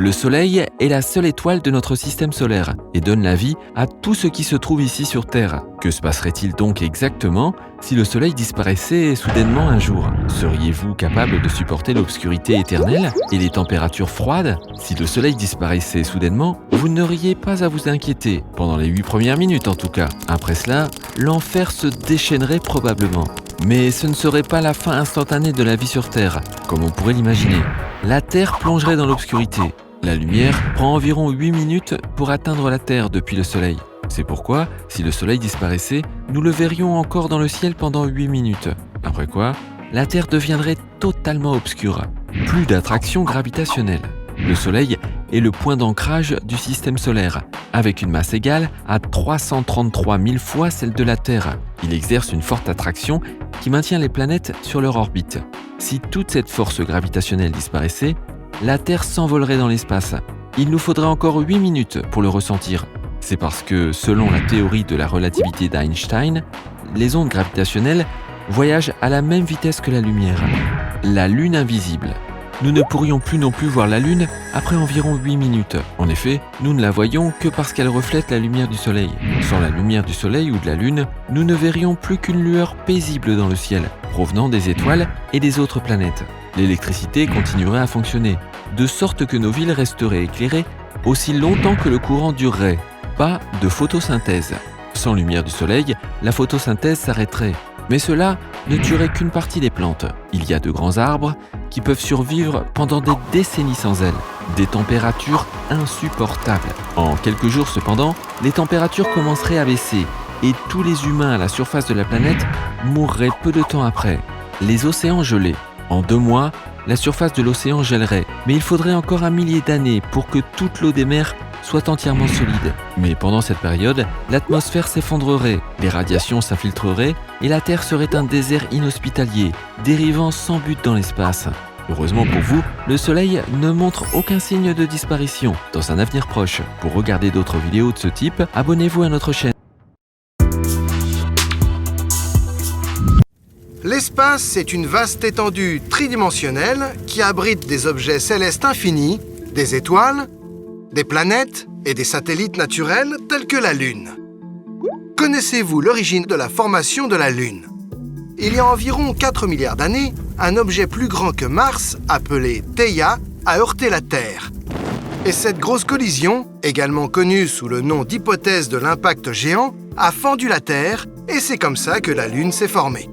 Le Soleil est la seule étoile de notre système solaire et donne la vie à tout ce qui se trouve ici sur Terre. Que se passerait-il donc exactement si le Soleil disparaissait soudainement un jour? Seriez-vous capable de supporter l'obscurité éternelle et les températures froides? Si le Soleil disparaissait soudainement, vous n'auriez pas à vous inquiéter, pendant les 8 premières minutes en tout cas. Après cela, l'enfer se déchaînerait probablement. Mais ce ne serait pas la fin instantanée de la vie sur Terre, comme on pourrait l'imaginer. La Terre plongerait dans l'obscurité. La lumière prend environ 8 minutes pour atteindre la Terre depuis le Soleil. C'est pourquoi, si le Soleil disparaissait, nous le verrions encore dans le ciel pendant 8 minutes. Après quoi, la Terre deviendrait totalement obscure. Plus d'attraction gravitationnelle. Le Soleil est le point d'ancrage du système solaire, avec une masse égale à 333 000 fois celle de la Terre. Il exerce une forte attraction qui maintient les planètes sur leur orbite. Si toute cette force gravitationnelle disparaissait, la Terre s'envolerait dans l'espace. Il nous faudrait encore 8 minutes pour le ressentir. C'est parce que, selon la théorie de la relativité d'Einstein, les ondes gravitationnelles voyagent à la même vitesse que la lumière. La Lune invisible. Nous ne pourrions plus non plus voir la Lune après environ 8 minutes. En effet, nous ne la voyons que parce qu'elle reflète la lumière du Soleil. Sans la lumière du Soleil ou de la Lune, nous ne verrions plus qu'une lueur paisible dans le ciel, provenant des étoiles et des autres planètes. L'électricité continuerait à fonctionner, de sorte que nos villes resteraient éclairées aussi longtemps que le courant durerait. Pas de photosynthèse. Sans lumière du Soleil, la photosynthèse s'arrêterait. Mais cela ne tuerait qu'une partie des plantes. Il y a de grands arbres qui peuvent survivre pendant des décennies sans elles. Des températures insupportables. En quelques jours cependant, les températures commenceraient à baisser et tous les humains à la surface de la planète mourraient peu de temps après. Les océans gelés. En 2 mois, la surface de l'océan gèlerait, mais il faudrait encore 1 millier d'années pour que toute l'eau des mers soit entièrement solide. Mais pendant cette période, l'atmosphère s'effondrerait, les radiations s'infiltreraient et la Terre serait un désert inhospitalier, dérivant sans but dans l'espace. Heureusement pour vous, le Soleil ne montre aucun signe de disparition dans un avenir proche. Pour regarder d'autres vidéos de ce type, abonnez-vous à notre chaîne. L'espace, c'est une vaste étendue tridimensionnelle qui abrite des objets célestes infinis, des étoiles, des planètes et des satellites naturels tels que la Lune. Connaissez-vous l'origine de la formation de la Lune? Il y a environ 4 milliards d'années, un objet plus grand que Mars, appelé Theia, a heurté la Terre. Et cette grosse collision, également connue sous le nom d'hypothèse de l'impact géant, a fendu la Terre et c'est comme ça que la Lune s'est formée.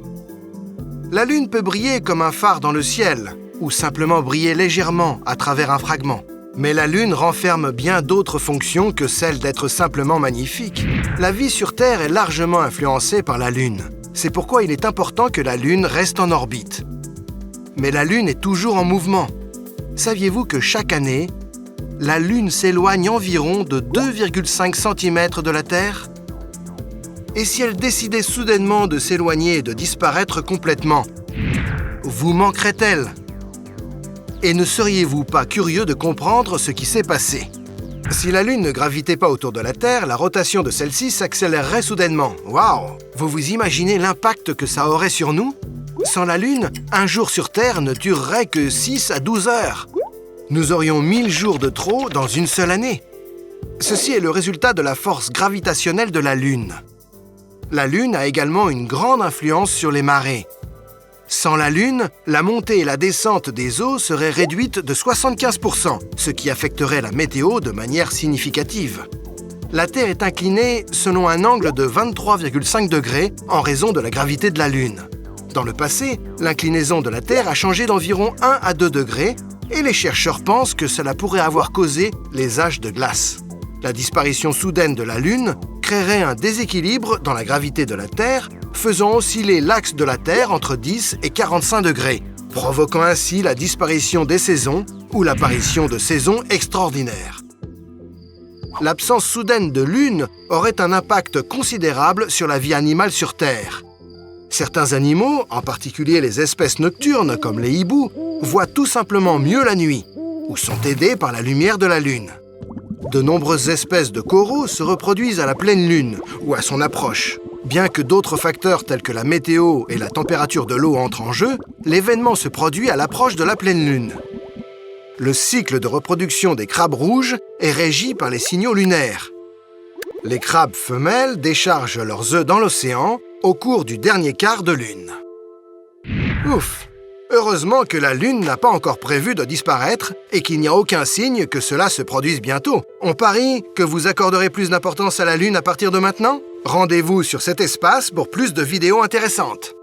La Lune peut briller comme un phare dans le ciel, ou simplement briller légèrement à travers un fragment. Mais la Lune renferme bien d'autres fonctions que celle d'être simplement magnifique. La vie sur Terre est largement influencée par la Lune. C'est pourquoi il est important que la Lune reste en orbite. Mais la Lune est toujours en mouvement. Saviez-vous que chaque année, la Lune s'éloigne environ de 2,5 cm de la Terre? Et si elle décidait soudainement de s'éloigner et de disparaître complètement, vous manquerait-elle? Et ne seriez-vous pas curieux de comprendre ce qui s'est passé? Si la Lune ne gravitait pas autour de la Terre, la rotation de celle-ci s'accélérerait soudainement. Waouh! Vous imaginez l'impact que ça aurait sur nous? Sans la Lune, un jour sur Terre ne durerait que 6 à 12 heures. Nous aurions 1000 jours de trop dans une seule année. Ceci est le résultat de la force gravitationnelle de la Lune. La Lune a également une grande influence sur les marées. Sans la Lune, la montée et la descente des eaux seraient réduites de 75%, ce qui affecterait la météo de manière significative. La Terre est inclinée selon un angle de 23,5 degrés en raison de la gravité de la Lune. Dans le passé, l'inclinaison de la Terre a changé d'environ 1 à 2 degrés et les chercheurs pensent que cela pourrait avoir causé les âges de glace. La disparition soudaine de la Lune créerait un déséquilibre dans la gravité de la Terre, faisant osciller l'axe de la Terre entre 10 et 45 degrés, provoquant ainsi la disparition des saisons ou l'apparition de saisons extraordinaires. L'absence soudaine de Lune aurait un impact considérable sur la vie animale sur Terre. Certains animaux, en particulier les espèces nocturnes comme les hiboux, voient tout simplement mieux la nuit ou sont aidés par la lumière de la Lune. De nombreuses espèces de coraux se reproduisent à la pleine Lune ou à son approche. Bien que d'autres facteurs tels que la météo et la température de l'eau entrent en jeu, l'événement se produit à l'approche de la pleine Lune. le cycle de reproduction des crabes rouges est régi par les signaux lunaires. Les crabes femelles déchargent leurs œufs dans l'océan au cours du dernier quart de lune. Ouf! Heureusement que la Lune n'a pas encore prévu de disparaître et qu'il n'y a aucun signe que cela se produise bientôt. On parie que vous accorderez plus d'importance à la Lune à partir de maintenant? Rendez-vous sur cet espace pour plus de vidéos intéressantes.